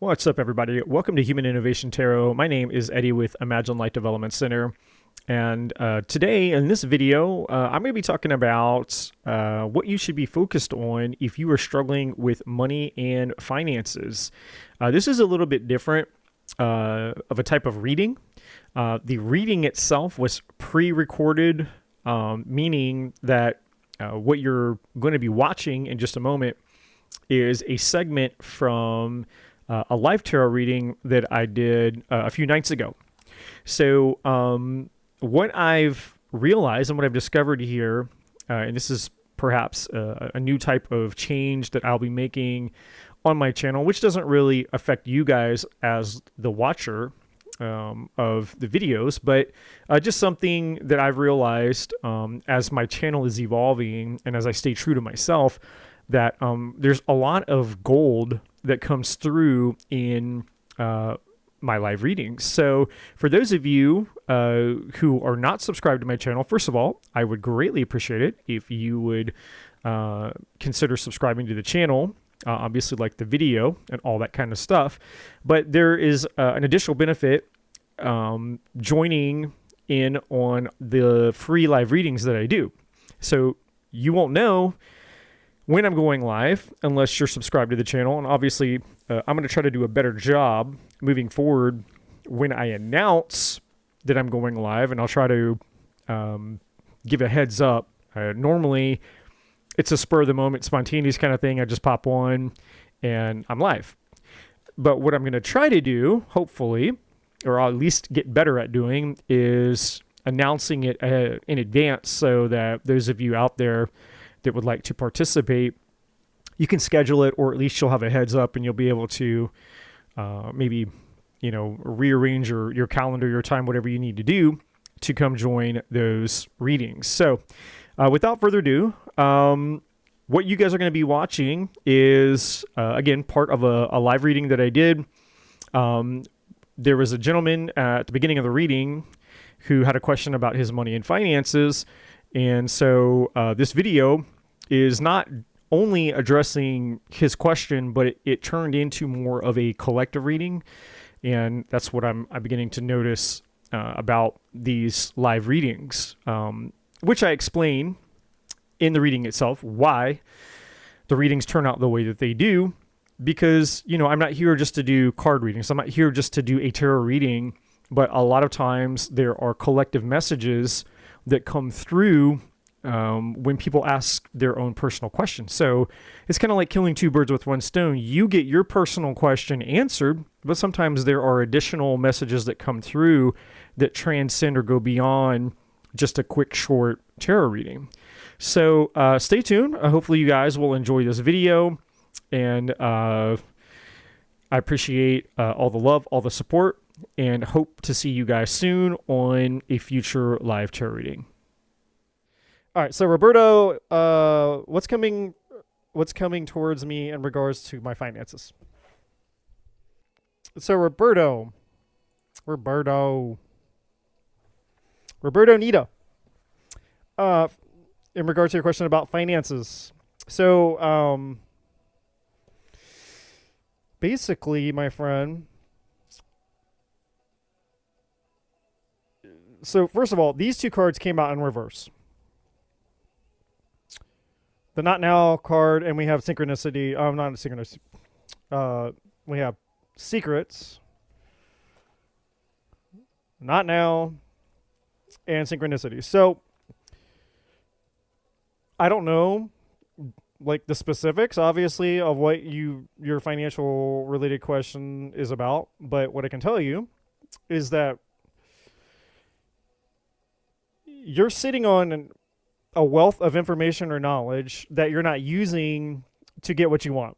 What's up, everybody? Welcome to Human Innovation Tarot. My name is Eddie with Imagine Light Development Center. And today in this video, I'm going to be talking about what you should be focused on if you are struggling with money and finances. This is a little bit different of a type of reading. The reading itself was pre-recorded, meaning that what you're going to be watching in just a moment is a segment from a live tarot reading that I did a few nights ago. So what I've realized and what I've discovered here, and this is perhaps a new type of change that I'll be making on my channel, which doesn't really affect you guys as the watcher of the videos, but just something that I've realized as my channel is evolving and as I stay true to myself, that there's a lot of gold that comes through in my live readings. So for those of you who are not subscribed to my channel, first of all, I would greatly appreciate it if you would consider subscribing to the channel. Obviously, like the video and all that kind of stuff. But there is an additional benefit joining in on the free live readings that I do. So you won't know when I'm going live unless you're subscribed to the channel. And obviously, I'm going to try to do a better job moving forward when I announce that I'm going live, and I'll try to give a heads up. Normally, it's a spur of the moment, spontaneous kind of thing. I just pop on and I'm live. But what I'm going to try to do, hopefully, or I'll at least get better at doing, is announcing it in advance so that those of you out there that would like to participate, you can schedule it, or at least you'll have a heads up and you'll be able to maybe, rearrange your calendar, your time, whatever you need to do to come join those readings. So without further ado, what you guys are going to be watching is, again, part of a live reading that I did. There was a gentleman at the beginning of the reading who had a question about his money and finances. And so this video is not only addressing his question, but it turned into more of a collective reading. And that's what I'm beginning to notice about these live readings, which I explain in the reading itself, why the readings turn out the way that they do. Because, I'm not here just to do card readings. I'm not here just to do a tarot reading, but a lot of times there are collective messages that come through when people ask their own personal questions. So it's kind of like killing two birds with one stone. You get your personal question answered, but sometimes there are additional messages that come through that transcend or go beyond just a quick, short tarot reading. So stay tuned. Hopefully you guys will enjoy this video, and I appreciate all the love, all the support, and hope to see you guys soon on a future live tarot reading. All right, so Roberto, what's coming towards me in regards to my finances? So Roberto Nita, in regards to your question about finances. So basically, my friend, so first of all, these two cards came out in reverse. The Not Now card, and we have Synchronicity. Not Synchronicity. We have Secrets, Not Now, and Synchronicity. So I don't know, like, the specifics, obviously, of what your financial related question is about. But what I can tell you is that you're sitting on a wealth of information or knowledge that you're not using to get what you want.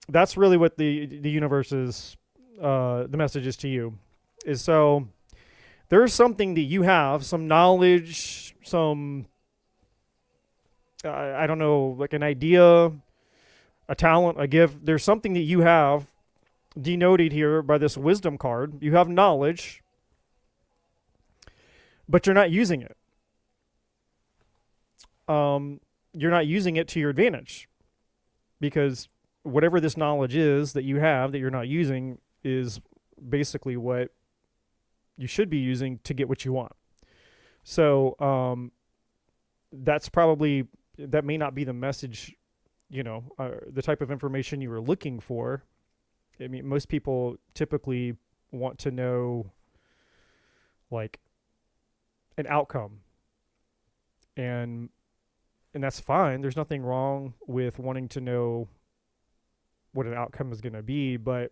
That's really what the universe is, the message is to you. Is so there's something that you have, some knowledge, some, I don't know, like an idea, a talent, a gift. There's something that you have denoted here by this wisdom card. You have knowledge, but you're not using it. You're not using it to your advantage because whatever this knowledge is that you have that you're not using is basically what you should be using to get what you want. So that may not be the message, the type of information you were looking for. I mean, most people typically want to know like an outcome, and that's fine. There's nothing wrong with wanting to know what an outcome is going to be, but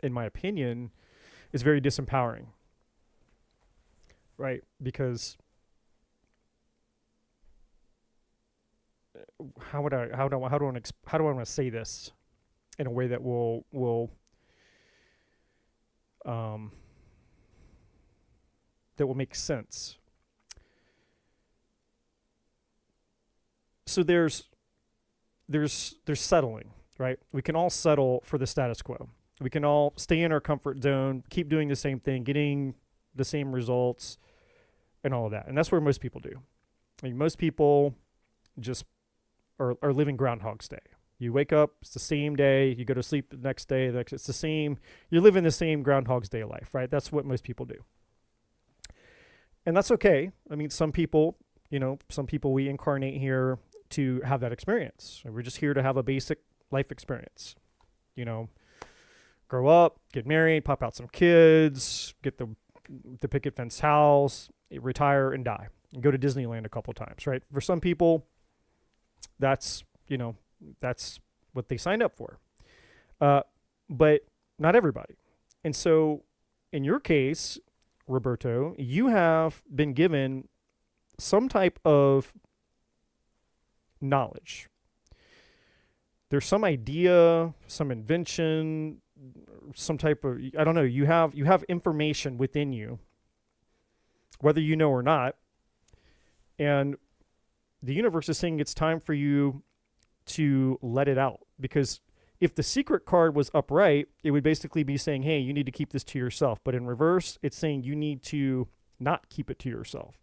in my opinion, it's very disempowering, right? Because how do I want to say this in a way that will make sense? So there's settling, right? We can all settle for the status quo. We can all stay in our comfort zone, keep doing the same thing, getting the same results, and all of that. And that's where most people do. I mean, most people just are living Groundhog's Day. You wake up, it's the same day. You go to sleep the next day. It's the same. You're living the same Groundhog's Day life, right? That's what most people do. And that's okay. I mean, some people we incarnate here to have that experience. We're just here to have a basic life experience. Grow up, get married, pop out some kids, get the picket fence house, retire, and die. And go to Disneyland a couple times, right? For some people, that's what they signed up for. But not everybody. And so in your case, Roberto, you have been given some type of knowledge. There's some idea, some invention, some type of, I don't know, you have information within you, whether you know or not. And the universe is saying it's time for you to let it out. Because if the secret card was upright, it would basically be saying, hey, you need to keep this to yourself. But in reverse, it's saying you need to not keep it to yourself.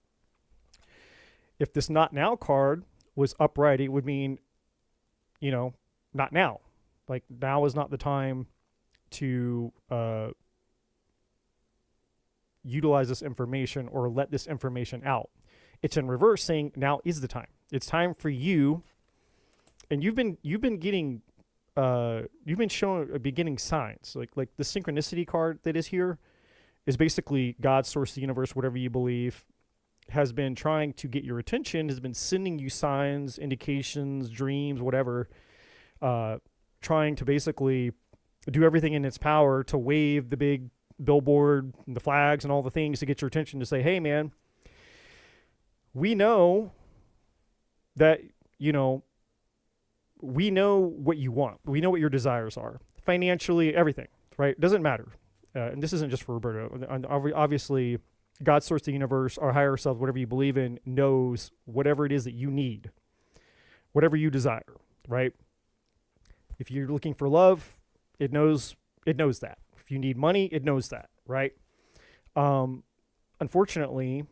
If this not now card was upright, it would mean, not now. Like, now is not the time to utilize this information or let this information out. It's in reverse saying now is the time. It's time for you. And you've been getting getting signs like the synchronicity card that is here is basically God, source, the universe, whatever you believe, has been trying to get your attention, has been sending you signs, indications, dreams, whatever, trying to basically do everything in its power to wave the big billboard and the flags and all the things to get your attention to say, hey, man, we know that, we know what you want. We know what your desires are. Financially, everything, right? Doesn't matter. And this isn't just for Roberto. Obviously, God, source, the universe, our higher self, whatever you believe in, knows whatever it is that you need, whatever you desire, right? If you're looking for love, it knows that. If you need money, it knows that, right? Unfortunately,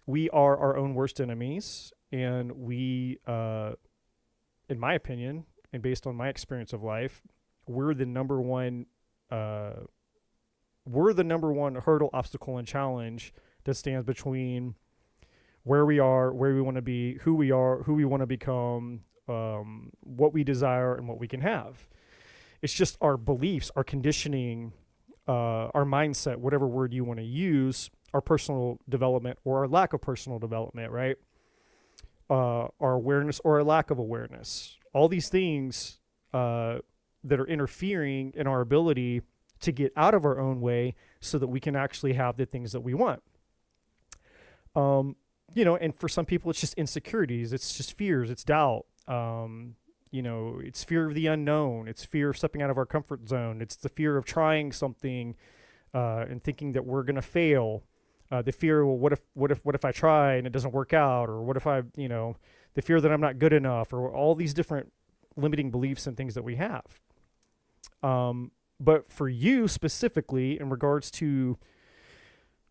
we are our own worst enemies, and we, in my opinion, and based on my experience of life, we're the number one hurdle, obstacle, and challenge that stands between where we are, where we want to be, who we are, who we want to become, what we desire, and what we can have. It's just our beliefs, our conditioning, our mindset, whatever word you want to use, our personal development or our lack of personal development, right? Our awareness or our lack of awareness. All these things that are interfering in our ability to get out of our own way so that we can actually have the things that we want. And for some people, it's just insecurities. It's just fears. It's doubt. It's fear of the unknown. It's fear of stepping out of our comfort zone. It's the fear of trying something and thinking that we're going to fail. The fear, well, what if I try and it doesn't work out? Or what if the fear that I'm not good enough, or all these different limiting beliefs and things that we have. But for you specifically, in regards to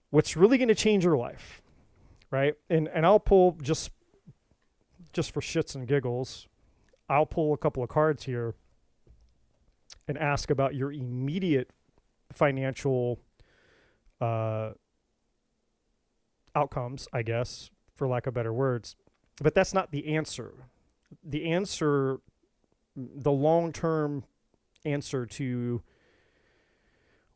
what's really going to change your life, right? And I'll pull just for shits and giggles. I'll pull a couple of cards here and ask about your immediate financial outcomes, I guess, for lack of better words. But that's not the answer. The answer, the long-term answer to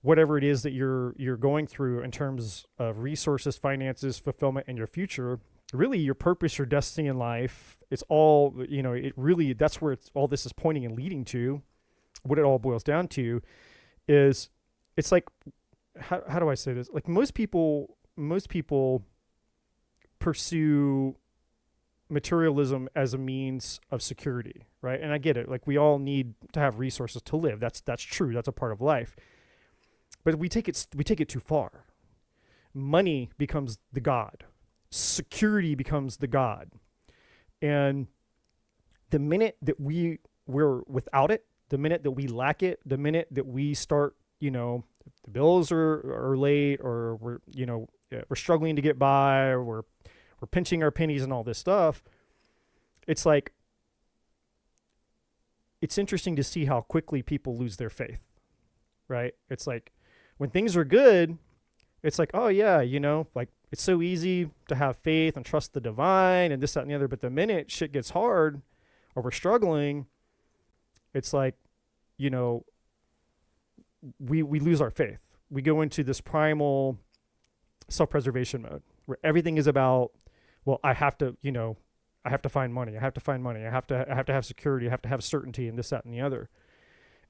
whatever it is that you're going through in terms of resources, finances, fulfillment, and your future, really your purpose, your destiny in life, it's all, it really, that's where all this is pointing and leading to. What it all boils down to is, it's like, how do I say this? Like most people pursue materialism as a means of security, right? And I get it. Like we all need to have resources to live. That's true. That's a part of life. But we take it too far. Money becomes the god. Security becomes the god. And the minute that we're without it, the minute that we lack it, the minute that we start, the bills are late, or we're struggling to get by, or we're pinching our pennies and all this stuff, it's like, it's interesting to see how quickly people lose their faith, right? It's like when things are good, it's like, oh yeah, like it's so easy to have faith and trust the divine and this, that, and the other. But the minute shit gets hard or we're struggling, it's like, we lose our faith. We go into this primal self-preservation mode where everything is about, well, I have to find money. I have to find money. I have to have security. I have to have certainty and this, that, and the other.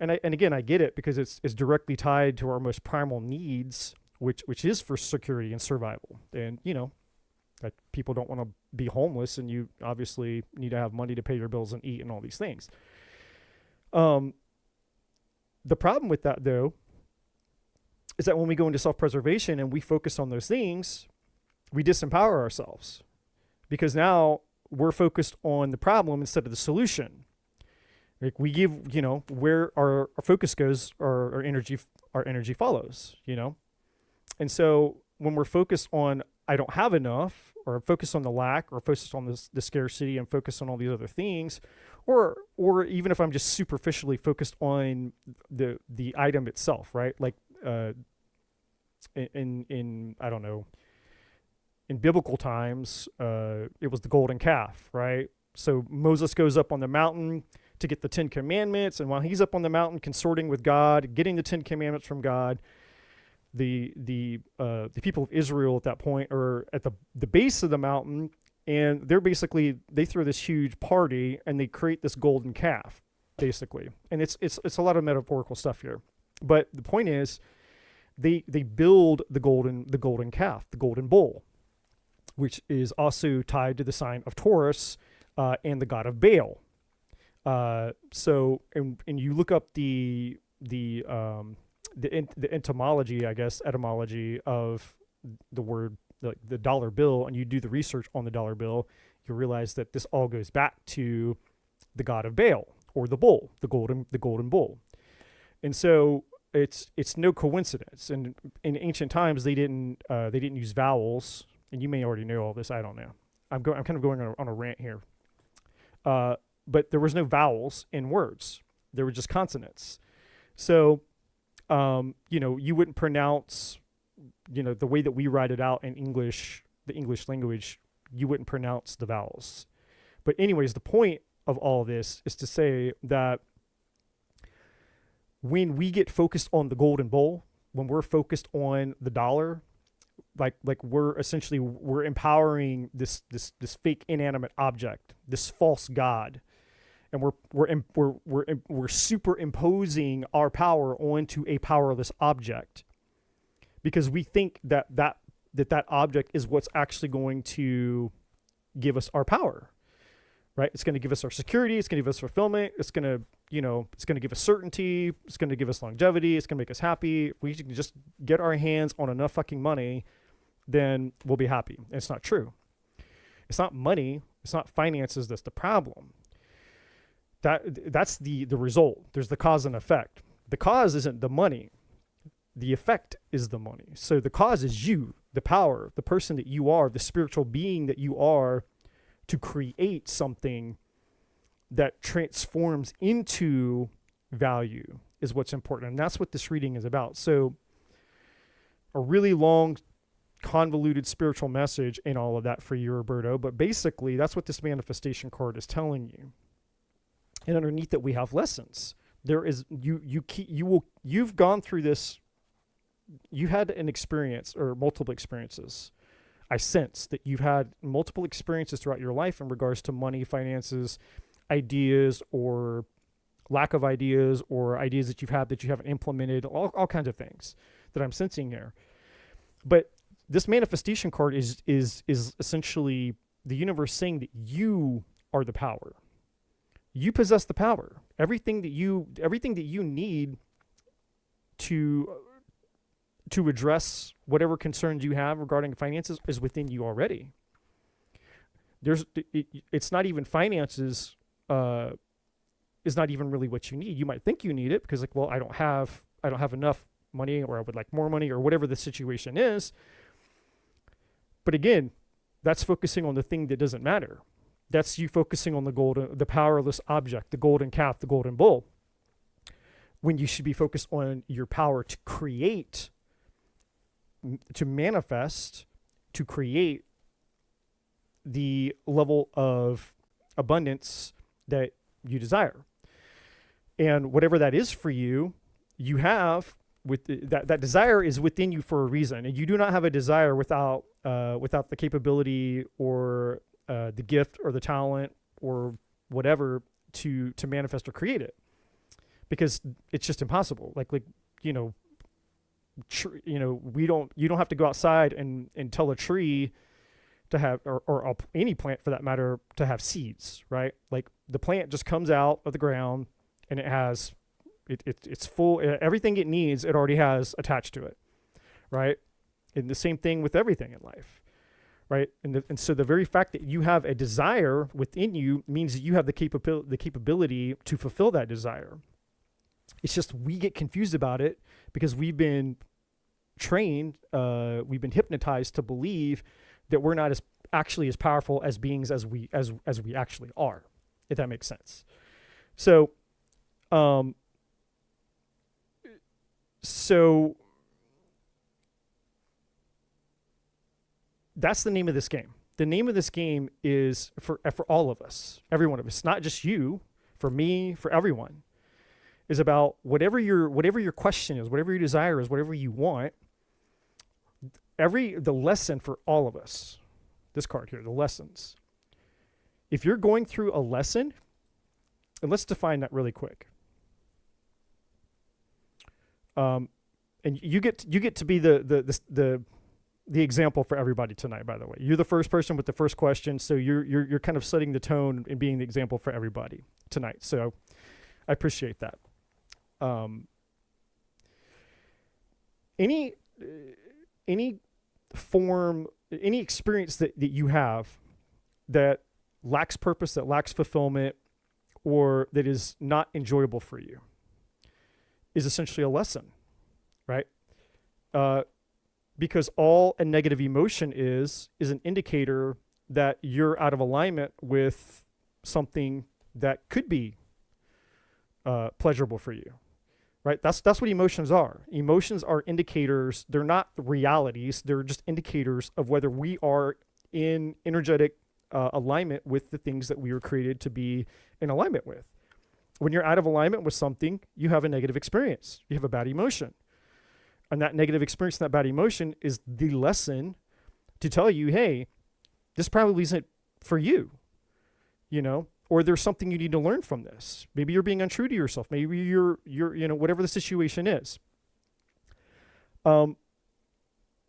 And again, I get it, because it's directly tied to our most primal needs, which is for security and survival. And, that people don't want to be homeless, and you obviously need to have money to pay your bills and eat and all these things. The problem with that, though, is that when we go into self-preservation and we focus on those things, we disempower ourselves, because now we're focused on the problem instead of the solution. Like we give, where our focus goes, our energy follows, And so when we're focused on, I don't have enough, or focused on the lack, or focused on the scarcity, and focused on all these other things, or even if I'm just superficially focused on the item itself, right? Like in I don't know, in biblical times, it was the golden calf, right? So Moses goes up on the mountain to get the 10 Commandments, and while he's up on the mountain consorting with God, getting the 10 Commandments from God, the people of Israel at that point are at the base of the mountain, and they throw this huge party and they create this golden calf, basically. And it's a lot of metaphorical stuff here, but the point is, they build the golden calf, the golden bull, which is also tied to the sign of Taurus and the god of Baal. So you look up the etymology of the word, the dollar bill, and you do the research on the dollar bill, you realize that this all goes back to the god of Baal, or the bull, the golden bull. And so it's no coincidence. And in ancient times, they didn't use vowels, and you may already know all this. I don't know. I'm kind of going on a rant here. But there was no vowels in words. There were just consonants. So, you wouldn't pronounce, the way that we write it out in English, the English language, you wouldn't pronounce the vowels. But anyways, the point of all this is to say that when we get focused on the golden bowl, when we're focused on the dollar, like we're empowering this fake inanimate object, this false god, and we're superimposing our power onto a powerless object, because we think that object is what's actually going to give us our power, right? It's going to give us our security. It's going to give us fulfillment. It's going to give us certainty. It's going to give us longevity. It's going to make us happy. If we can just get our hands on enough fucking money, then we'll be happy. And it's not true. It's not money. It's not finances that's the problem. That's the result. There's the cause and effect. The cause isn't the money. The effect is the money. So the cause is you, the power, the person that you are, the spiritual being that you are, to create something that transforms into value is what's important. And that's what this reading is about. So a really long, convoluted spiritual message in all of that for you, Roberto. But basically, that's what this manifestation card is telling you. And underneath it, we have lessons. There is you've gone through this. You had an experience or multiple experiences. I sense that you've had multiple experiences throughout your life in regards to money, finances, ideas, or lack of ideas, or ideas that you've had that you haven't implemented, all kinds of things that I'm sensing here. But this manifestation card is essentially the universe saying that you are the power. You possess the power. Everything that you need to address whatever concerns you have regarding finances is within you already. It's not even finances is not even really what you need. You might think you need it because like, well, I don't have enough money, or I would like more money, or whatever the situation is. But again, that's focusing on the thing that doesn't matter. That's you focusing on the powerless object, the golden calf, the golden bull, when you should be focused on your power to create, to manifest, to create the level of abundance that you desire. And whatever that is for you, you have that desire is within you for a reason. And you do not have a desire without the capability or the gift or the talent or whatever to manifest or create it, because it's just impossible. You don't have to go outside and tell a tree to have, or any plant for that matter, to have seeds, right? Like the plant just comes out of the ground and it has, it's full, everything it needs, it already has attached to it, right? And the same thing with everything in life, right? And so the very fact that you have a desire within you means that you have the capability to fulfill that desire. It's just we get confused about it because we've been trained, we've been hypnotized to believe that we're not actually as powerful as beings as we actually are, if that makes sense. So that's the name of this game. The name of this game is for all of us, every one of us, not just you, for me, for everyone, is about whatever your question is, whatever your desire is, whatever you want. The lesson for all of us, this card here, the lessons. If you're going through a lesson, and let's define that really quick. And you get to be the example for everybody tonight, by the way. You're the first person with the first question, so you're kind of setting the tone and being the example for everybody tonight. So I appreciate that. Any form, any experience that you have that lacks purpose, that lacks fulfillment, or that is not enjoyable for you is essentially a lesson, right? Because all a negative emotion is an indicator that you're out of alignment with something that could be pleasurable for you, right? That's what emotions are. Emotions are indicators. They're not realities. They're just indicators of whether we are in energetic alignment with the things that we were created to be in alignment with. When you're out of alignment with something, you have a negative experience. You have a bad emotion. And that negative experience, that bad emotion is the lesson to tell you, hey, this probably isn't for you, or there's something you need to learn from this. Maybe you're being untrue to yourself. Maybe you're whatever the situation is. And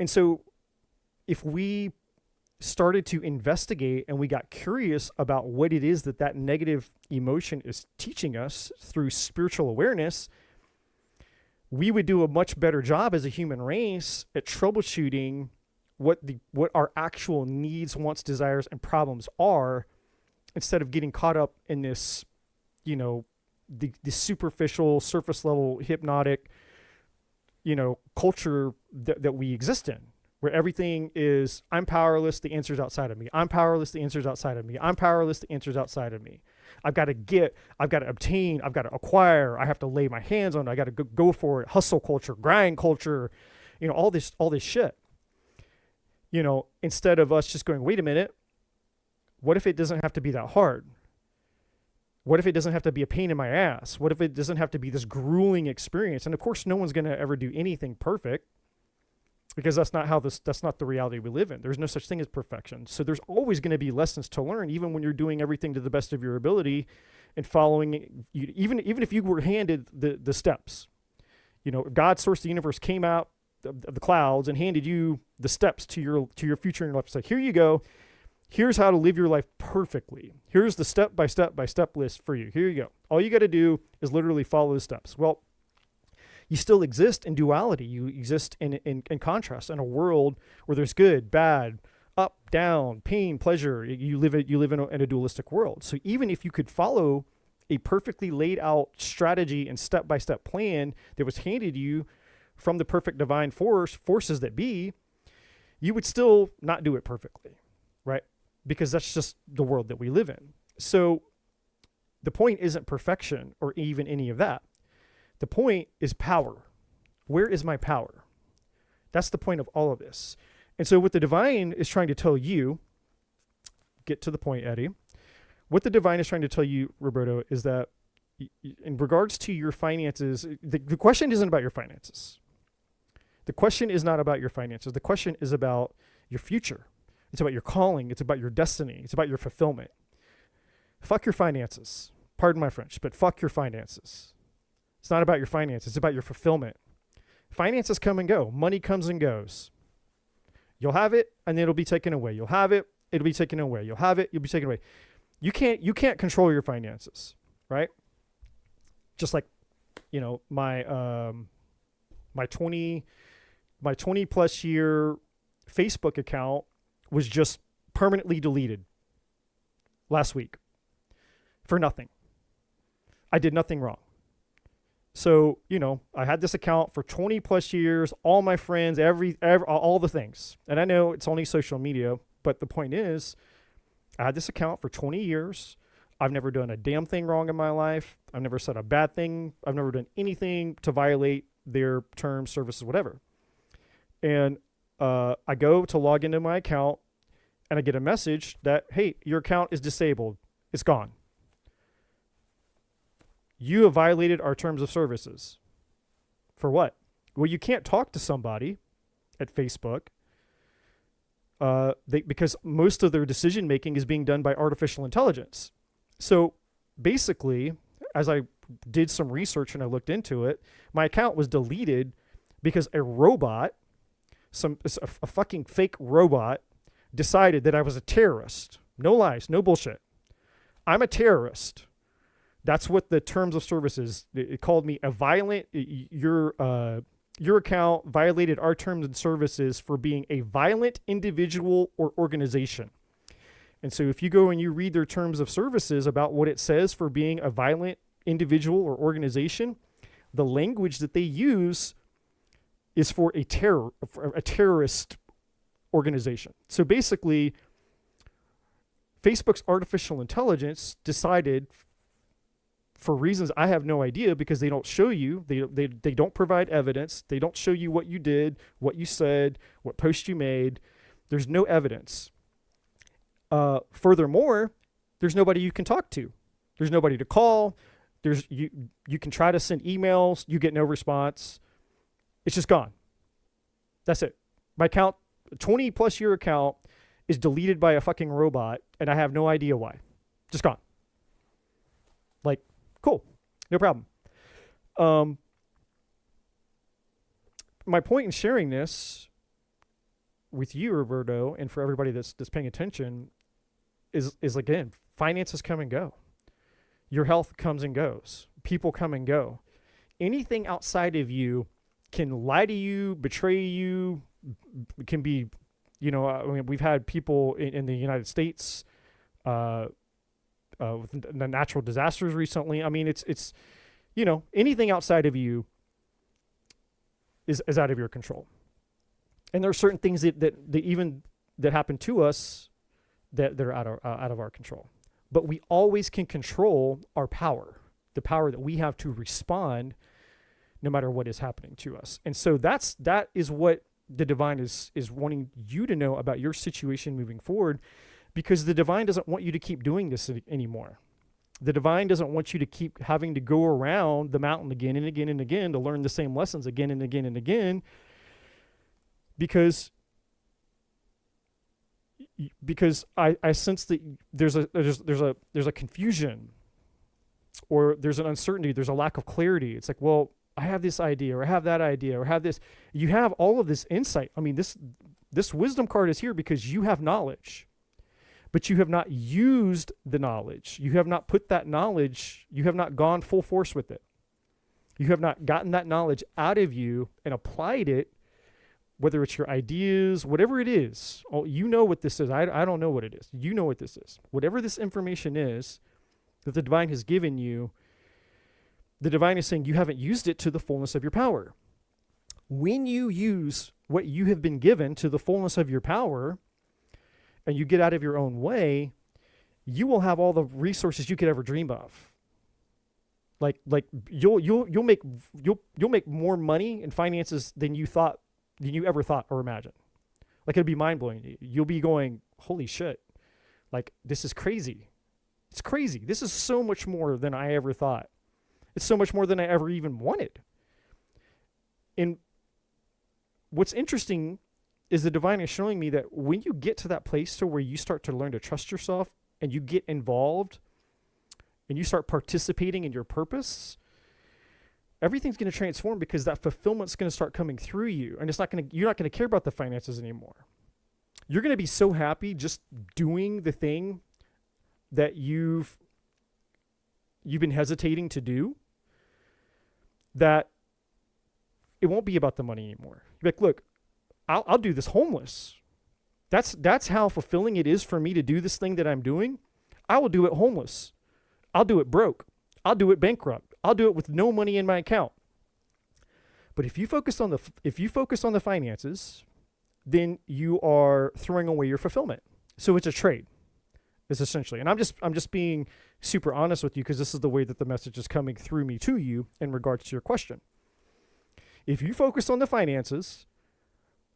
so if we started to investigate and we got curious about what it is that negative emotion is teaching us through spiritual awareness, we would do a much better job as a human race at troubleshooting what our actual needs, wants, desires, and problems are, instead of getting caught up in this, the superficial, surface level, hypnotic, culture that we exist in, where everything is, I'm powerless, the answer's outside of me. I'm powerless, the answer's outside of me. I'm powerless, the answer's outside of me. I've got to get, I've got to obtain, I've got to acquire, I have to lay my hands on it, I got to go for it, hustle culture, grind culture, all this shit. Instead of us just going, wait a minute, what if it doesn't have to be that hard? What if it doesn't have to be a pain in my ass? What if it doesn't have to be this grueling experience? And of course, no one's going to ever do anything perfect, because that's not the reality we live in. There's no such thing as perfection. So there's always going to be lessons to learn, even when you're doing everything to the best of your ability and following, even if you were handed the steps. God, source of the universe, came out of the clouds and handed you the steps to your future in your life. It's like, here you go. Here's how to live your life perfectly. Here's the step by step list for you. Here you go. All you got to do is literally follow the steps. Well, you still exist in duality. You exist in contrast, in a world where there's good, bad, up, down, pain, pleasure. You live in a dualistic world. So even if you could follow a perfectly laid out strategy and step-by-step plan that was handed you from the perfect divine forces that be, you would still not do it perfectly, right? Because that's just the world that we live in. So the point isn't perfection or even any of that. The point is power. Where is my power? That's the point of all of this. And so what the divine is trying to tell you, get to the point, Eddie. What the divine is trying to tell you, Roberto, is that in regards to your finances, the question isn't about your finances. The question is not about your finances. The question is about your future. It's about your calling. It's about your destiny. It's about your fulfillment. Fuck your finances. Pardon my French, but fuck your finances. It's not about your finances. It's about your fulfillment. Finances come and go. Money comes and goes. You'll have it, and then it'll be taken away. You'll have it, it'll be taken away. You'll have it, you'll be taken away. You can't control your finances, right? Just like, my 20 plus year Facebook account was just permanently deleted last week for nothing. I did nothing wrong. So, I had this account for 20 plus years, all my friends, all the things. And I know it's only social media, but the point is, I had this account for 20 years. I've never done a damn thing wrong in my life. I've never said a bad thing. I've never done anything to violate their terms, services, whatever. And I go to log into my account and I get a message that, hey, your account is disabled. It's gone. You have violated our terms of services. For what? Well, you can't talk to somebody at Facebook because most of their decision making is being done by artificial intelligence. So basically, as I did some research and I looked into it, my account was deleted because a robot, a fucking fake robot, decided that I was a terrorist. No lies, no bullshit. I'm a terrorist. That's what the terms of service is. It called me a violent, your account violated our terms and services for being a violent individual or organization. And so if you go and you read their terms of services about what it says for being a violent individual or organization, the language that they use is for a terrorist organization. So basically, Facebook's artificial intelligence decided, for reasons I have no idea, because they don't show you, they don't provide evidence, they don't show you what you did, what you said, what post you made. There's no evidence. Furthermore, there's nobody you can talk to. There's nobody to call. You can try to send emails, you get no response. It's just gone. That's it. My account, 20 plus year account, is deleted by a fucking robot, and I have no idea why. Just gone. Like, cool, no problem. My point in sharing this with you, Roberto, and for everybody that's paying attention, is again, finances come and go. Your health comes and goes. People come and go. Anything outside of you can lie to you, betray you, can be, we've had people in the United States with the natural disasters recently. I mean, it's anything outside of you is out of your control. And there are certain things that happen to us that are out of our control. but we always can control our power, the power that we have to respond no matter what is happening to us. And so that is what the divine is wanting you to know about your situation moving forward, because the divine doesn't want you to keep doing this anymore. The divine doesn't want you to keep having to go around the mountain again and again and again to learn the same lessons again and again and again, because I sense that there's a confusion, or there's an uncertainty, there's a lack of clarity. It's like, well, I have this idea, or I have that idea, or have this. You have all of this insight. I mean, this wisdom card is here because you have knowledge, but you have not used the knowledge. You have not put that knowledge, you have not gone full force with it. You have not gotten that knowledge out of you and applied it, whether it's your ideas, whatever it is. Oh, you know what this is. I don't know what it is. You know what this is. Whatever this information is that the divine has given you, the divine is saying you haven't used it to the fullness of your power. When you use what you have been given to the fullness of your power, and you get out of your own way, you will have all the resources you could ever dream of. Like you'll make more money and finances than you ever thought or imagined. Like, it'll be mind blowing. You'll be going, holy shit! Like, this is crazy. It's crazy. This is so much more than I ever thought. It's so much more than I ever even wanted. And what's interesting is the divine is showing me that when you get to that place to where you start to learn to trust yourself, and you get involved and you start participating in your purpose, everything's going to transform, because that fulfillment's going to start coming through you, and you're not going to care about the finances anymore. You're going to be so happy just doing the thing that you've been hesitating to do, that it won't be about the money anymore. You're like, look, I'll do this homeless. That's how fulfilling it is for me to do this thing that I'm doing. I will do it homeless. I'll do it broke. I'll do it bankrupt. I'll do it with no money in my account. But if you focus on the finances, then you are throwing away your fulfillment. So it's a trade. It's essentially, and I'm just being super honest with you, because this is the way that the message is coming through me to you in regards to your question. If you focus on the finances,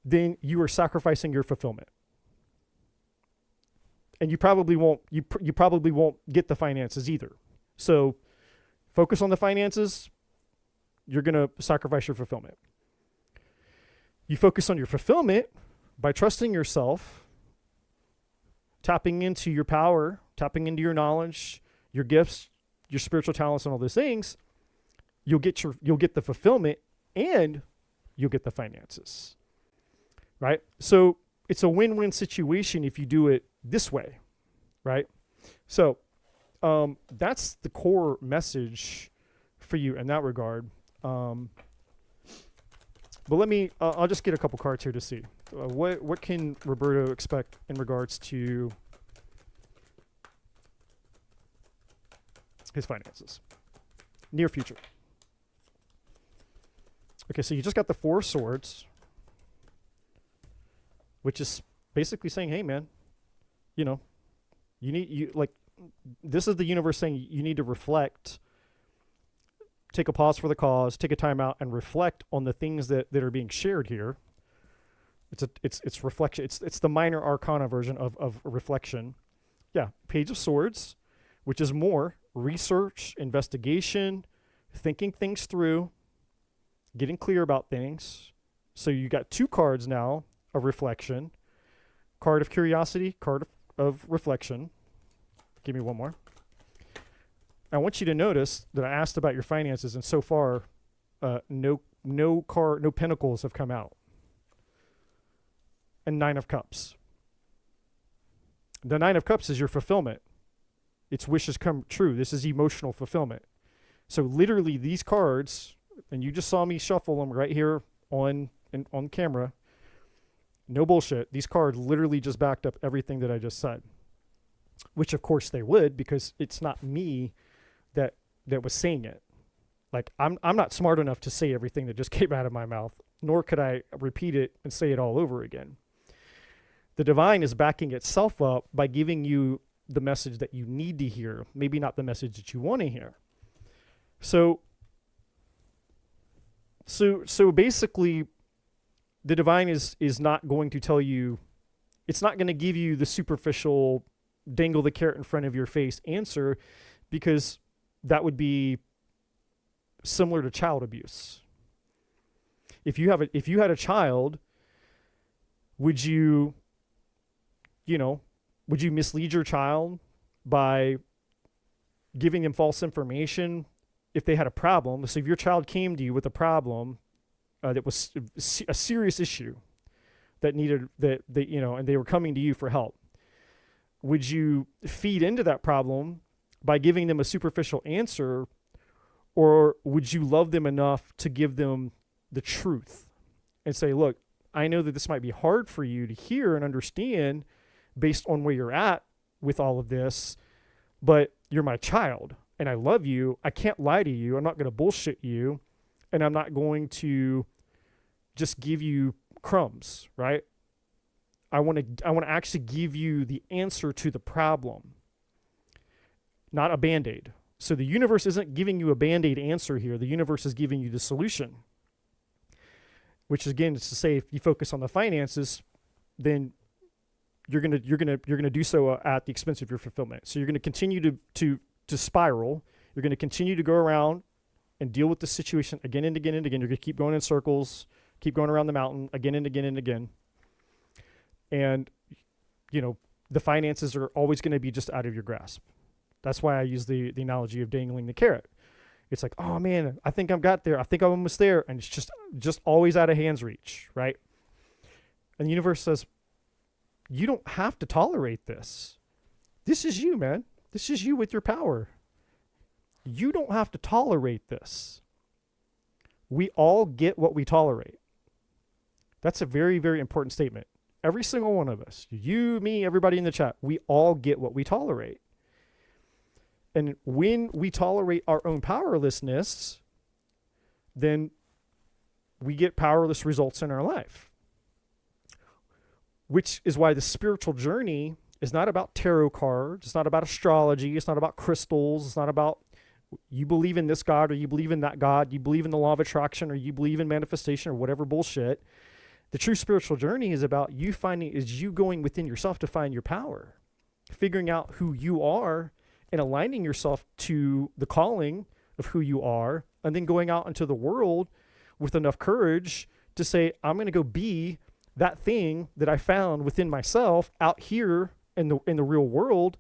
then you are sacrificing your fulfillment, and you probably won't get the finances either. So focus on the finances, you're going to sacrifice your fulfillment. You focus on your fulfillment by trusting yourself, tapping into your power, tapping into your knowledge, your gifts, your spiritual talents, and all those things. You'll get the fulfillment, and you'll get the finances. Right? So it's a win-win situation if you do it this way, right? So that's the core message for you in that regard. But I'll just get a couple cards here to see. What can Roberto expect in regards to his finances? Near future. Okay, so you just got the Four of Swords, which is basically saying, hey man, this is the universe saying you need to reflect, take a pause for the cause, take a time out, and reflect on the things that are being shared here. It's reflection. It's the minor arcana version of reflection. Yeah, Page of Swords, which is more research, investigation, thinking things through, getting clear about things. So you got two cards now of reflection. Card of curiosity, card of reflection. Give me one more. I want you to notice that I asked about your finances, and so far, no pentacles have come out. And Nine of Cups. The Nine of Cups is your fulfillment. Its wishes come true. This is emotional fulfillment. So literally these cards, and you just saw me shuffle them right here on camera. No bullshit. These cards literally just backed up everything that I just said. Which of course they would, because it's not me that was saying it. Like I'm not smart enough to say everything that just came out of my mouth, nor could I repeat it and say it all over again. The divine is backing itself up by giving you the message that you need to hear, maybe not the message that you want to hear. So basically, the divine is not going to tell you, it's not going to give you the superficial dangle the carrot in front of your face answer, because that would be similar to child abuse. If you had a child, would you mislead your child by giving them false information if they had a problem? So if your child came to you with a problem that was a serious issue that needed and they were coming to you for help, would you feed into that problem by giving them a superficial answer, or would you love them enough to give them the truth and say, look, I know that this might be hard for you to hear and understand based on where you're at with all of this, but you're my child and I love you. I can't lie to you. I'm not going to bullshit you, and I'm not going to just give you crumbs, right? I want to actually give you the answer to the problem, not a Band-Aid. So the universe isn't giving you a Band-Aid answer here. The universe is giving you the solution, which again is to say, if you focus on the finances, then you're gonna do so at the expense of your fulfillment. So you're gonna continue to spiral. You're gonna continue to go around and deal with the situation again and again and again. You're gonna keep going in circles, keep going around the mountain again and again and again. And the finances are always going to be just out of your grasp. That's why I use the analogy of dangling the carrot. It's like, oh man, I think I've got there. I think I'm almost there. And it's just always out of hand's reach, right? And the universe says, you don't have to tolerate this. This is you, man. This is you with your power. You don't have to tolerate this. We all get what we tolerate. That's a very, very important statement. Every single one of us, you, me, everybody in the chat, we all get what we tolerate. And when we tolerate our own powerlessness, then we get powerless results in our life. Which is why the spiritual journey is not about tarot cards. It's not about astrology. It's not about crystals. It's not about you believe in this God or you believe in that God. You believe in the law of attraction or you believe in manifestation or whatever bullshit. The true spiritual journey is about you going within yourself to find your power, figuring out who you are and aligning yourself to the calling of who you are, and then going out into the world with enough courage to say, I'm going to go be that thing that I found within myself out here in the real world.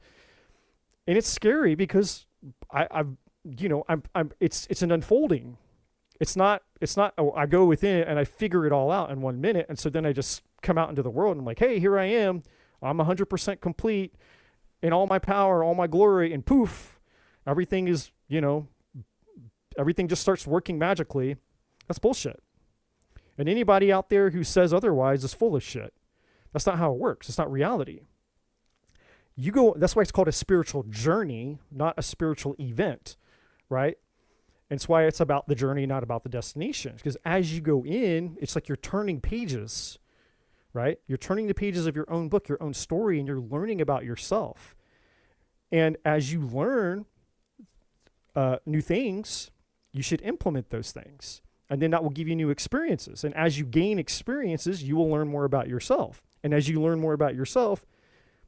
And it's scary because it's an unfolding. It's not, I go within and I figure it all out in 1 minute. And so then I just come out into the world and I'm like, hey, here I am. I'm 100% complete in all my power, all my glory, and poof, everything is, everything just starts working magically. That's bullshit. And anybody out there who says otherwise is full of shit. That's not how it works. It's not reality. That's why it's called a spiritual journey, not a spiritual event, right? And it's why it's about the journey, not about the destination. Because as you go in, it's like you're turning pages, right? You're turning the pages of your own book, your own story, and you're learning about yourself. And as you learn new things, you should implement those things. And then that will give you new experiences. And as you gain experiences, you will learn more about yourself. And as you learn more about yourself,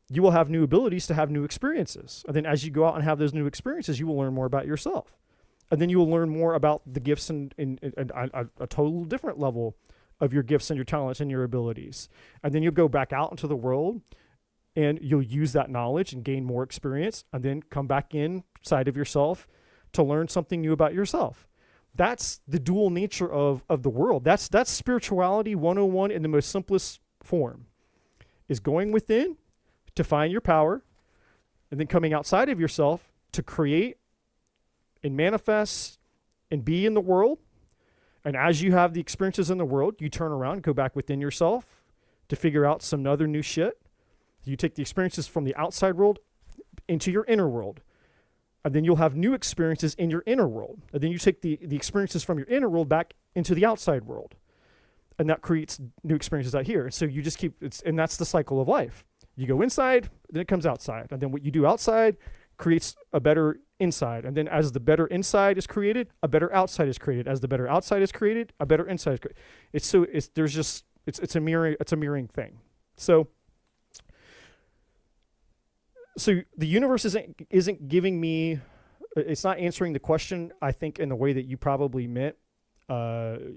you will have new abilities to have new experiences. And then as you go out and have those new experiences, you will learn more about yourself. And then you will learn more about the gifts and a total different level of your gifts and your talents and your abilities. And then you'll go back out into the world and you'll use that knowledge and gain more experience and then come back inside of yourself to learn something new about yourself. That's the dual nature of the world. That's spirituality 101 in the most simplest form, is going within to find your power and then coming outside of yourself to create and manifest and be in the world. And as you have the experiences in the world, you turn around, go back within yourself to figure out some other new shit. You take the experiences from the outside world into your inner world. And then you'll have new experiences in your inner world. And then you take the experiences from your inner world back into the outside world. And that creates new experiences out here. So you just and that's the cycle of life. You go inside, then it comes outside. And then what you do outside creates a better inside. And then as the better inside is created, a better outside is created. As the better outside is created, a better inside is created. It's a mirroring thing. So the universe isn't giving me, it's not answering the question, I think, in the way that you probably meant, the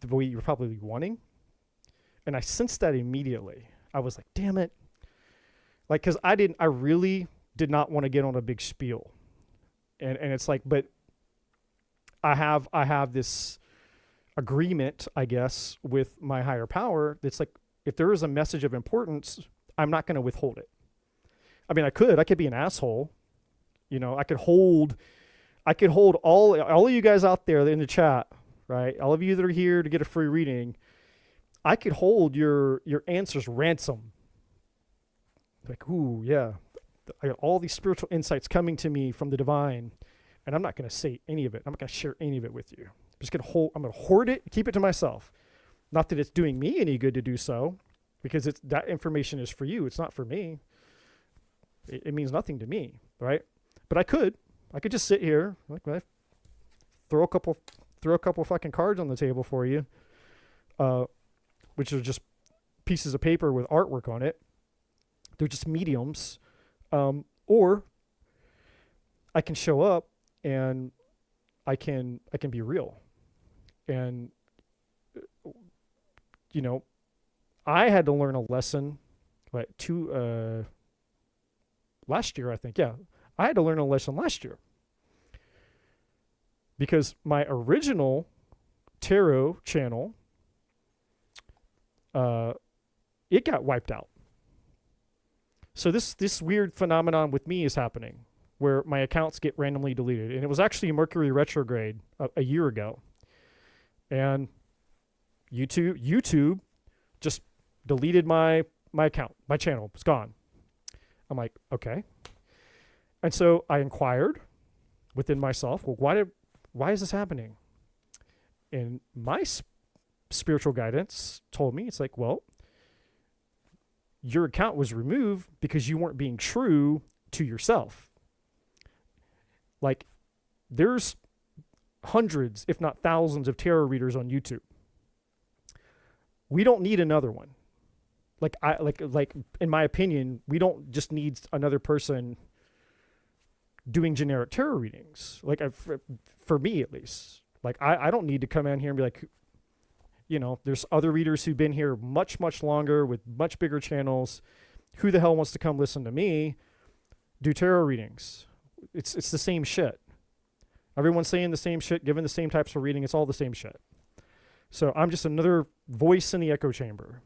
way you're probably wanting. And I sensed that immediately. I was like, damn it. Like, cause I really did not want to get on a big spiel. And it's like, but I have this agreement, I guess, with my higher power. That's like, if there is a message of importance, I'm not going to withhold it. I mean, I could be an asshole. You know, I could hold all of you guys out there in the chat, right? All of you that are here to get a free reading, I could hold your answers ransom. Like, ooh, yeah. I got all these spiritual insights coming to me from the divine, and I'm not going to say any of it. I'm not going to share any of it with you. I'm going to hoard it, keep it to myself. Not that it's doing me any good to do so, because that information is for you. It's not for me. It means nothing to me, right? But I could just sit here, like, throw a couple fucking cards on the table for you, which are just pieces of paper with artwork on it. They're just mediums. Or I can show up and I can be real. And, you know, I had to learn a lesson, last year, I think. Yeah. I had to learn a lesson last year because my original tarot channel, it got wiped out. So this weird phenomenon with me is happening where my accounts get randomly deleted. And it was actually Mercury retrograde a year ago. And YouTube just deleted my account. My channel was gone. I'm like, okay. And so I inquired within myself, well, why is this happening? And my spiritual guidance told me, it's like, well, your account was removed because you weren't being true to yourself. Like, there's hundreds, if not thousands, of tarot readers on YouTube. We don't need another one. Like in my opinion, we don't just need another person doing generic tarot readings. Like, for me at least, like I don't need to come in here and be like, you know, there's other readers who've been here much, much longer with much bigger channels. Who the hell wants to come listen to me do tarot readings? It's the same shit. Everyone's saying the same shit, giving the same types of reading. It's all the same shit. So I'm just another voice in the echo chamber.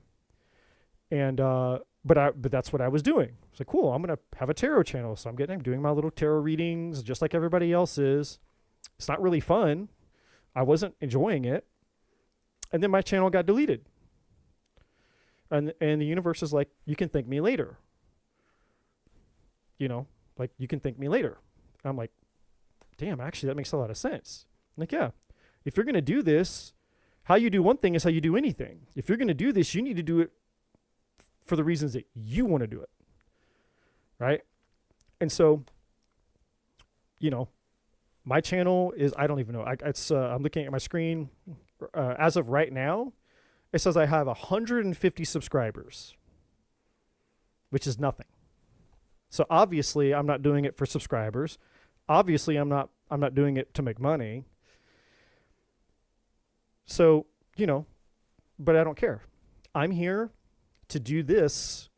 And but that's what I was doing. It's like, cool, I'm gonna have a tarot channel. So I'm doing my little tarot readings just like everybody else is. It's not really fun. I wasn't enjoying it. And then my channel got deleted. And the universe is like, you can thank me later. You know, like, you can thank me later. And I'm like, damn, actually, that makes a lot of sense. I'm like, yeah, if you're going to do this, how you do one thing is how you do anything. If you're going to do this, you need to do it for the reasons that you want to do it. Right? And so, you know, my channel is, I don't even know. I'm looking at my screen. As of right now, it says I have 150 subscribers, which is nothing. So obviously I'm not doing it for subscribers. Obviously I'm not doing it to make money. So, you know, but I don't care. I'm here to do this,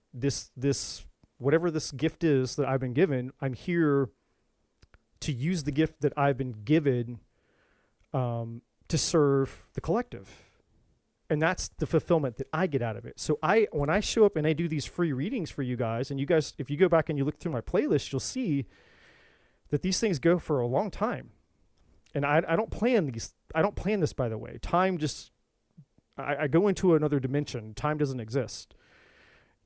whatever this gift is that I've been given. I'm here to use the gift that I've been given, to serve the collective. And that's the fulfillment that I get out of it. So when I show up and I do these free readings for you guys, and you guys, if you go back and you look through my playlist, you'll see that these things go for a long time. And I don't plan these. I don't plan this, by the way. Time just, I go into another dimension. Time doesn't exist.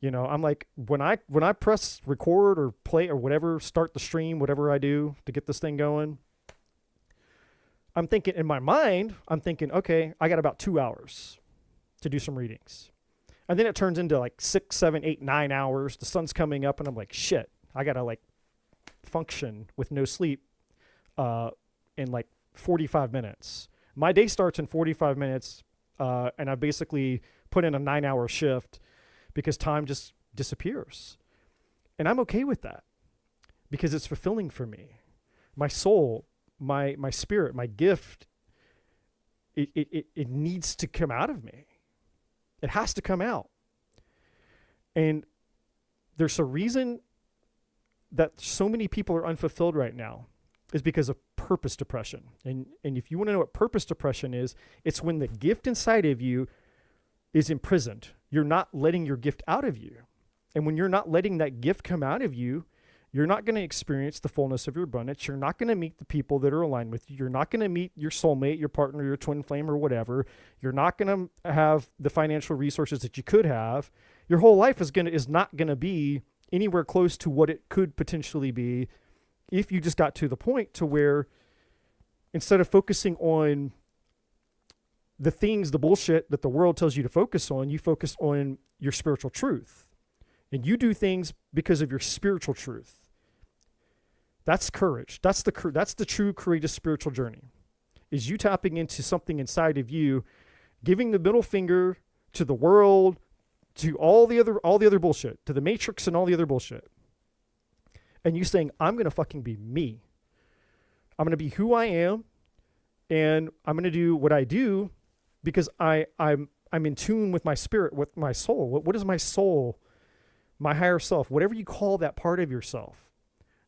You know, I'm like, when I press record or play or whatever, start the stream, whatever I do to get this thing going, I'm thinking in my mind, okay, I got about 2 hours to do some readings. And then it turns into like 6, 7, 8, 9 hours. The sun's coming up and I'm like, shit, I got to like function with no sleep in like 45 minutes. My day starts in 45 minutes and I basically put in a 9-hour shift because time just disappears. And I'm okay with that because it's fulfilling for me. My soul, my spirit, my gift, it needs to come out of me. It has to come out. And there's a reason that so many people are unfulfilled right now is because of purpose depression. And if you want to know what purpose depression is, it's when the gift inside of you is imprisoned. You're not letting your gift out of you. And when you're not letting that gift come out of you, you're not going to experience the fullness of your abundance. You're not going to meet the people that are aligned with you. You're not going to meet your soulmate, your partner, your twin flame, or whatever. You're not going to have the financial resources that you could have. Your whole life is not going to be anywhere close to what it could potentially be if you just got to the point to where instead of focusing on the things, the bullshit that the world tells you to focus on, you focus on your spiritual truth. And you do things because of your spiritual truth. That's courage. That's the true courageous spiritual journey. Is you tapping into something inside of you, giving the middle finger to the world, to all the other bullshit, to the matrix and all the other bullshit. And you saying, I'm going to fucking be me. I'm going to be who I am, and I'm going to do what I do because I'm in tune with my spirit, with my soul. What is my soul? My higher self, whatever you call that part of yourself,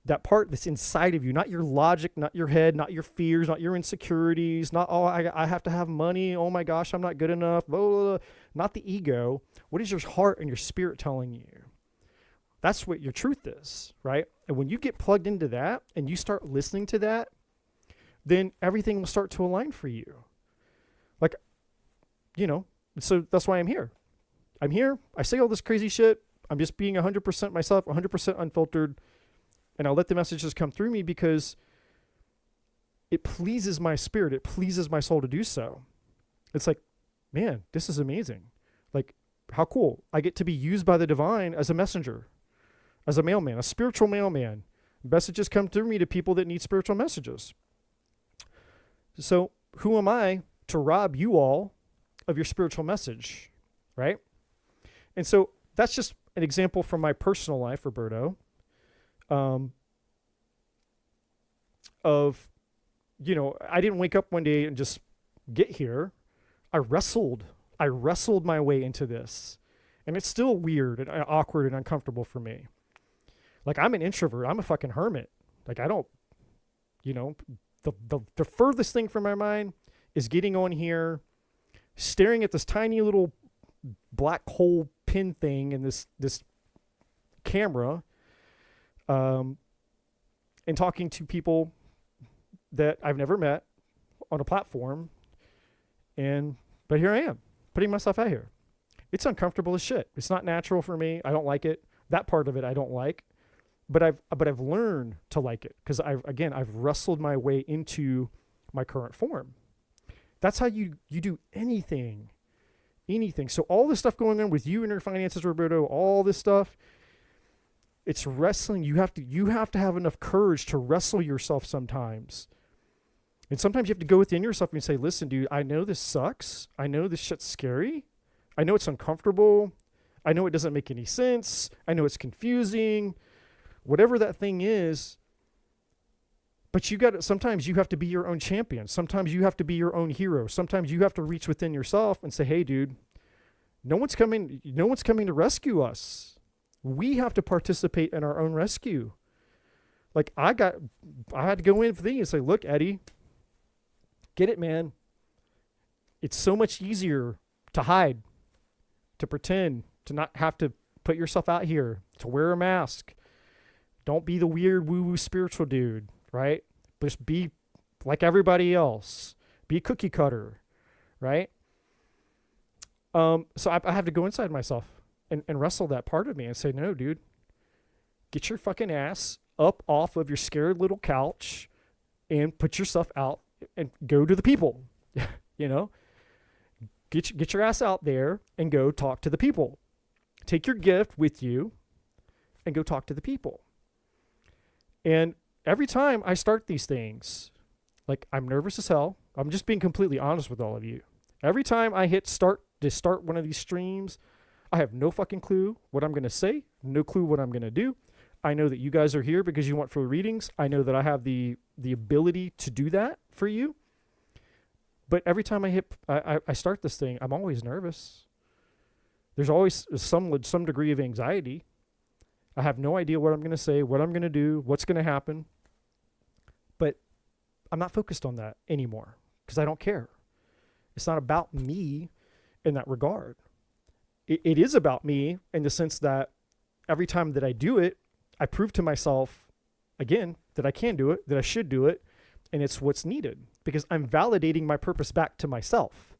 that part that's inside of you, not your logic, not your head, not your fears, not your insecurities, not, oh, I have to have money. Oh my gosh, I'm not good enough. Blah, blah, blah. Not the ego. What is your heart and your spirit telling you? That's what your truth is, right? And when you get plugged into that and you start listening to that, then everything will start to align for you. Like, so that's why I'm here. I'm here. I say all this crazy shit. I'm just being 100% myself, 100% unfiltered, and I'll let the messages come through me because it pleases my spirit. It pleases my soul to do so. It's like, man, this is amazing. Like, how cool. I get to be used by the divine as a messenger, as a mailman, a spiritual mailman. Messages come through me to people that need spiritual messages. So who am I to rob you all of your spiritual message, right? And so that's just an example from my personal life, Roberto, of, I didn't wake up one day and just get here. I wrestled my way into this, and it's still weird and awkward and uncomfortable for me. Like, I'm an introvert. I'm a fucking hermit. Like, I don't, the furthest thing from my mind is getting on here, staring at this tiny little black hole pin thing in this camera, and talking to people that I've never met on a platform, but here I am, putting myself out here. It's uncomfortable as shit. It's not natural for me. I don't like it. That part of it I don't like, but I've learned to like it because I've wrestled my way into my current form. That's how you do anything. So all this stuff going on with you and your finances, Roberto, all this stuff, it's wrestling. You have to have enough courage to wrestle yourself sometimes. And sometimes you have to go within yourself and say, listen, dude, I know this sucks. I know this shit's scary. I know it's uncomfortable. I know it doesn't make any sense. I know it's confusing. Whatever that thing is. But sometimes you have to be your own champion. Sometimes you have to be your own hero. Sometimes you have to reach within yourself and say, hey, dude, no one's coming to rescue us. We have to participate in our own rescue. Like, I had to go in for things and say, look, Eddie, get it, man. It's so much easier to hide, to pretend, to not have to put yourself out here, to wear a mask. Don't be the weird woo-woo spiritual dude. Right? Just be like everybody else. Be a cookie cutter. Right? So I have to go inside myself and wrestle that part of me and say, no, dude, get your fucking ass up off of your scared little couch and put yourself out and go to the people. Get your ass out there and go talk to the people. Take your gift with you and go talk to the people. And every time I start these things, like, I'm nervous as hell. I'm just being completely honest with all of you. Every time I hit start to start one of these streams, I have no fucking clue what I'm going to say, no clue what I'm going to do. I know that you guys are here because you want free readings. I know that I have the ability to do that for you. But every time I start this thing, I'm always nervous. There's always some degree of anxiety. I have no idea what I'm going to say, what I'm going to do, what's going to happen. But I'm not focused on that anymore because I don't care. It's not about me in that regard. It is about me in the sense that every time that I do it, I prove to myself, again, that I can do it, that I should do it, and it's what's needed because I'm validating my purpose back to myself,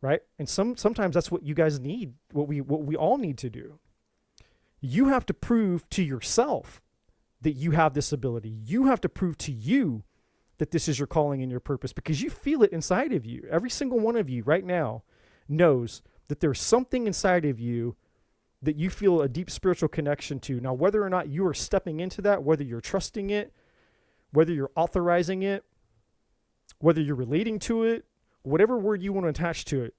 right? And sometimes that's what you guys need, what we all need to do. You have to prove to yourself that you have this ability. You have to prove to you that this is your calling and your purpose because you feel it inside of you. Every single one of you right now knows that there's something inside of you that you feel a deep spiritual connection to. Now, whether or not you are stepping into that, whether you're trusting it, whether you're authorizing it, whether you're relating to it, whatever word you want to attach to it,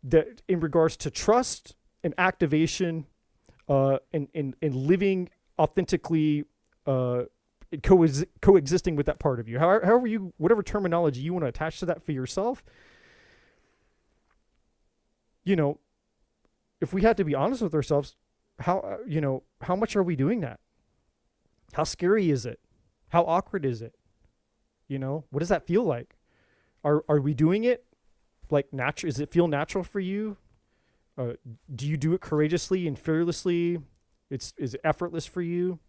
that in regards to trust and activation and living authentically, coexisting with that part of you, however you, whatever terminology you want to attach to that for yourself, you know, if we had to be honest with ourselves, how much are we doing that? How scary is it? How awkward is it? You know, what does that feel like? Are we doing it like natural? Does it feel natural for you? Do you do it courageously and fearlessly? Is it effortless for you?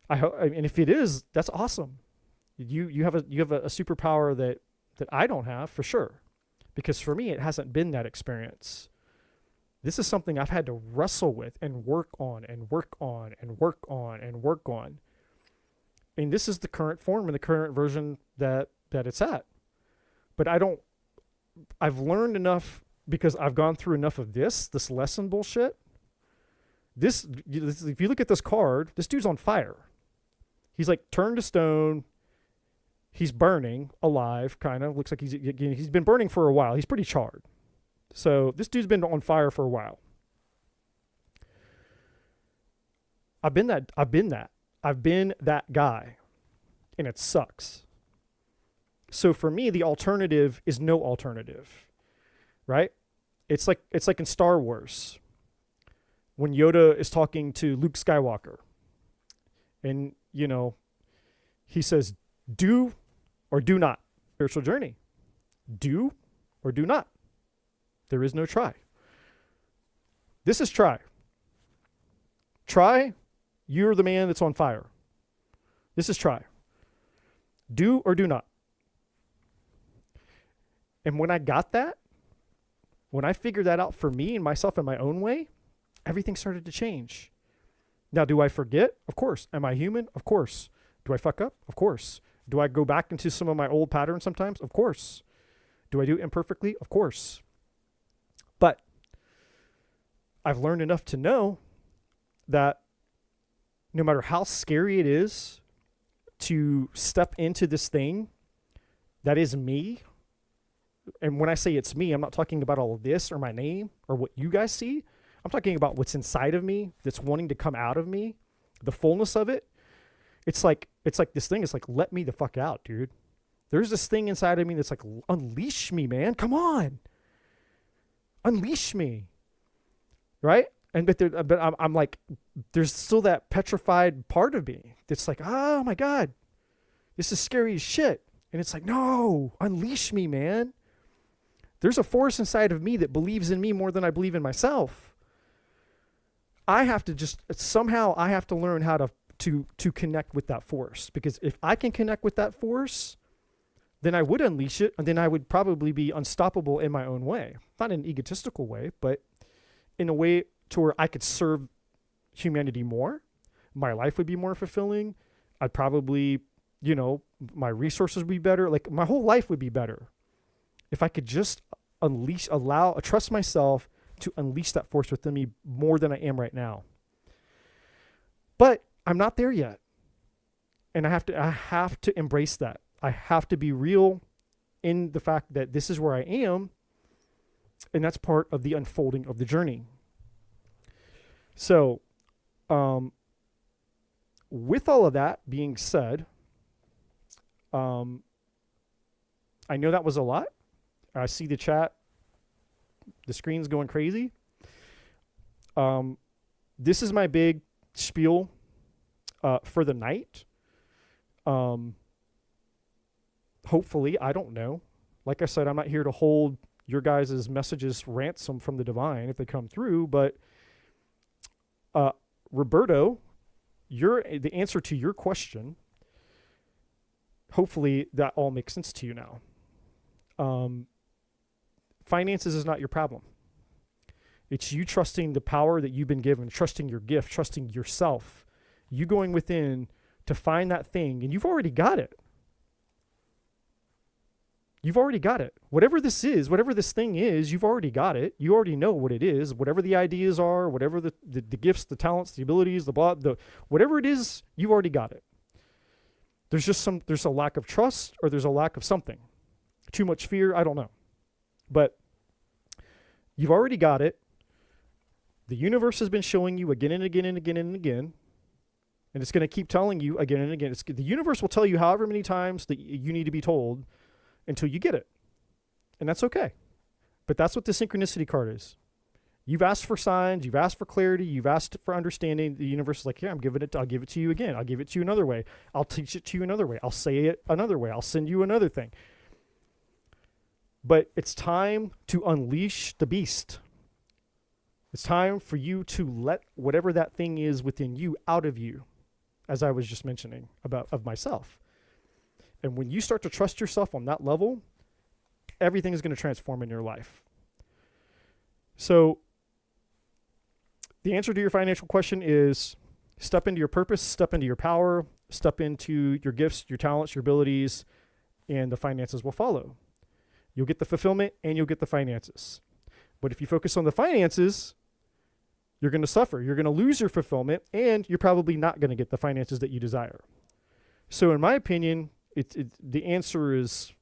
And if it is, that's awesome. You have a superpower that I don't have for sure, because for me it hasn't been that experience. This is something I've had to wrestle with and work on and work on and work on and work on. And this is the current form and the current version that it's at. But I've learned enough because I've gone through enough of this lesson bullshit. This, if you look at this card, this dude's on fire. He's like turned to stone. He's burning alive, kind of. Looks like he's been burning for a while. He's pretty charred. So this dude's been on fire for a while. I've been that guy, and it sucks. So for me, the alternative is no alternative, right? It's like in Star Wars when Yoda is talking to Luke Skywalker, and he says, "Do or do not." Spiritual journey. Do or do not. There is no try. This is try. Try, you're the man that's on fire. This is try. Do or do not. And when I got that, when I figured that out for me and myself in my own way, everything started to change. Now, do I forget? Of course. Am I human? Of course. Do I fuck up? Of course. Do I go back into some of my old patterns sometimes? Of course. Do I do it imperfectly? Of course. But I've learned enough to know that no matter how scary it is to step into this thing that is me, and when I say it's me, I'm not talking about all of this or my name or what you guys see. I'm talking about what's inside of me that's wanting to come out of me, the fullness of it. It's like this thing is like, let me the fuck out, dude. There's this thing inside of me that's like, unleash me, man. Come on. Unleash me. Right? But I'm like, there's still that petrified part of me that's like, oh my God, this is scary as shit. And it's like, no, unleash me, man. There's a force inside of me that believes in me more than I believe in myself. I have to learn how to connect with that force, because if I can connect with that force, then I would unleash it, and then I would probably be unstoppable in my own way. Not in an egotistical way, but in a way to where I could serve humanity more. My life would be more fulfilling. I'd probably, my resources would be better. Like, my whole life would be better If I could just trust myself to unleash that force within me more than I am right now. But I'm not there yet. And I have to embrace that. I have to be real in the fact that this is where I am, and that's part of the unfolding of the journey. So, with all of that being said, I know that was a lot. I see the chat. The screen's going crazy. This is my big spiel for the night. Hopefully, I don't know. Like I said, I'm not here to hold your guys' messages ransom from the divine if they come through, but Roberto, the answer to your question, hopefully that all makes sense to you now. Finances is not your problem. It's you trusting the power that you've been given, trusting your gift, trusting yourself. You going within to find that thing, and you've already got it. You've already got it. Whatever this is, whatever this thing is, you've already got it. You already know what it is. Whatever the ideas are, whatever the gifts, the talents, the abilities, whatever it is, you've already got it. There's a lack of trust, or there's a lack of something. Too much fear, I don't know. But you've already got it. The universe has been showing you again and again and again and again. And it's going to keep telling you again and again. The universe will tell you however many times that you need to be told until you get it. And that's okay. But that's what the synchronicity card is. You've asked for signs, you've asked for clarity, you've asked for understanding. The universe is like, yeah, I'll give it to you again. I'll give it to you another way. I'll teach it to you another way. I'll say it another way. I'll send you another thing. But it's time to unleash the beast. It's time for you to let whatever that thing is within you out of you, as I was just mentioning of myself. And when you start to trust yourself on that level, everything is going to transform in your life. So the answer to your financial question is step into your purpose, step into your power, step into your gifts, your talents, your abilities, and the finances will follow. You'll get the fulfillment and you'll get the finances. But if you focus on the finances, you're going to suffer. You're going to lose your fulfillment, and you're probably not going to get the finances that you desire. So in my opinion, the answer is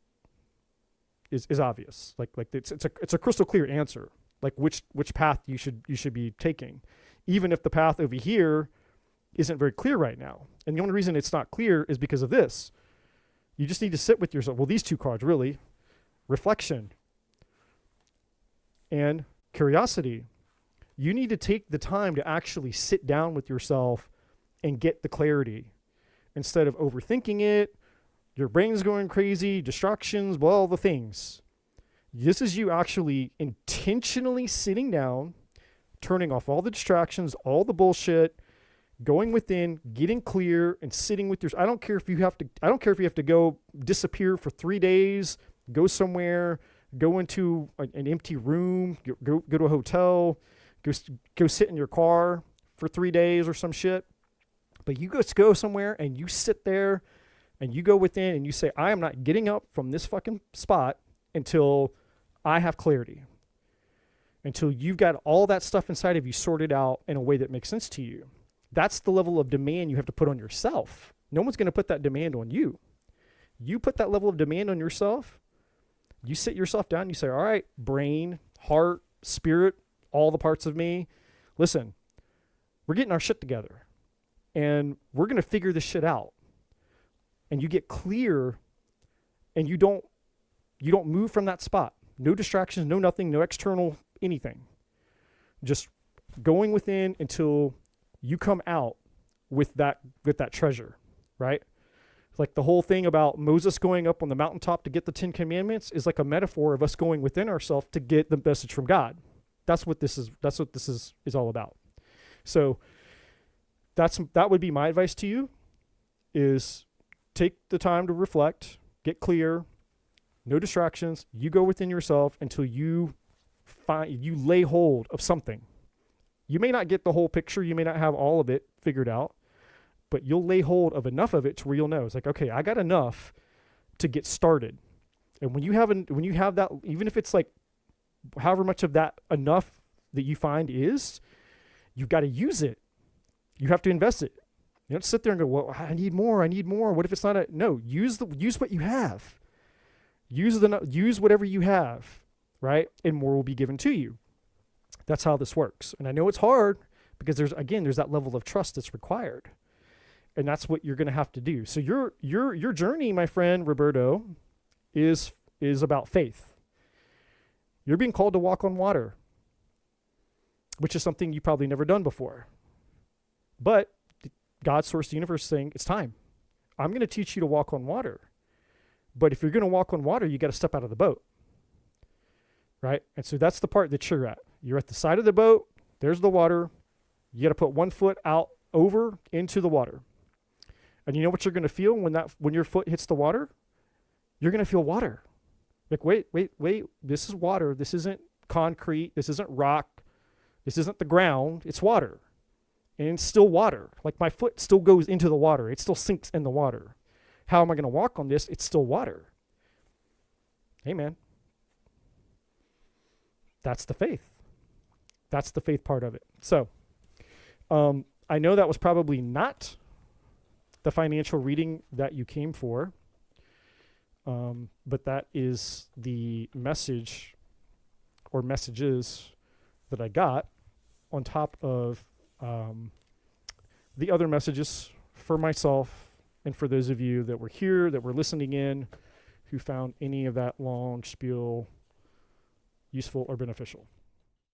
obvious. Like it's a crystal clear answer. Like which path you should be taking, even if the path over here isn't very clear right now. And the only reason it's not clear is because of this. You just need to sit with yourself. Well, these two cards really. Reflection and curiosity. You need to take the time to actually sit down with yourself and get the clarity instead of overthinking it. Your brain's going crazy, distractions, all the things. This is you actually intentionally sitting down, turning off all the distractions, all the bullshit, going within, getting clear, and sitting with I don't care if you have to go disappear for 3 days. Go somewhere, go into an empty room, go to a hotel, go sit in your car for 3 days or some shit. But you just go somewhere and you sit there and you go within and you say, I am not getting up from this fucking spot until I have clarity. Until you've got all that stuff inside of you sorted out in a way that makes sense to you. That's the level of demand you have to put on yourself. No one's going to put that demand on you. You put that level of demand on yourself. You sit yourself down and you say, all right, brain, heart, spirit, all the parts of me, listen, we're getting our shit together and we're going to figure this shit out. And you get clear and you don't move from that spot. No distractions, no nothing, no external anything. Just going within until you come out with that treasure, right? Like the whole thing about Moses going up on the mountaintop to get the 10 Commandments is like a metaphor of us going within ourselves to get the message from God. That's what this is all about. So that would be my advice to you is take the time to reflect, get clear, no distractions. You go within yourself until you lay hold of something. You may not get the whole picture. You may not have all of it figured out. But you'll lay hold of enough of it to where you'll know. It's like, okay, I got enough to get started. And when you have that, even if it's like however much of that enough that you find is, you've got to use it. You have to invest it. You don't sit there and go, well, I need more. What if it's not no, use what you have. Use whatever you have, right? And more will be given to you. That's how this works. And I know it's hard because there's that level of trust that's required. And that's what you're going to have to do. So your journey, my friend Roberto, is about faith. You're being called to walk on water, which is something you've probably never done before. But God, source, the universe, saying it's time. I'm going to teach you to walk on water. But if you're going to walk on water, you got to step out of the boat, right? And so that's the part that you're at. You're at the side of the boat. There's the water. You got to put one foot out over into the water. And you know what you're going to feel when your foot hits the water? You're going to feel water. Like, wait. This is water. This isn't concrete. This isn't rock. This isn't the ground. It's water. And it's still water. Like my foot still goes into the water. It still sinks in the water. How am I going to walk on this? It's still water. Amen. That's the faith. That's the faith part of it. So, I know that was probably not the financial reading that you came for, but that is the message or messages that I got on top of the other messages for myself and for those of you that were here, that were listening in, who found any of that long spiel useful or beneficial.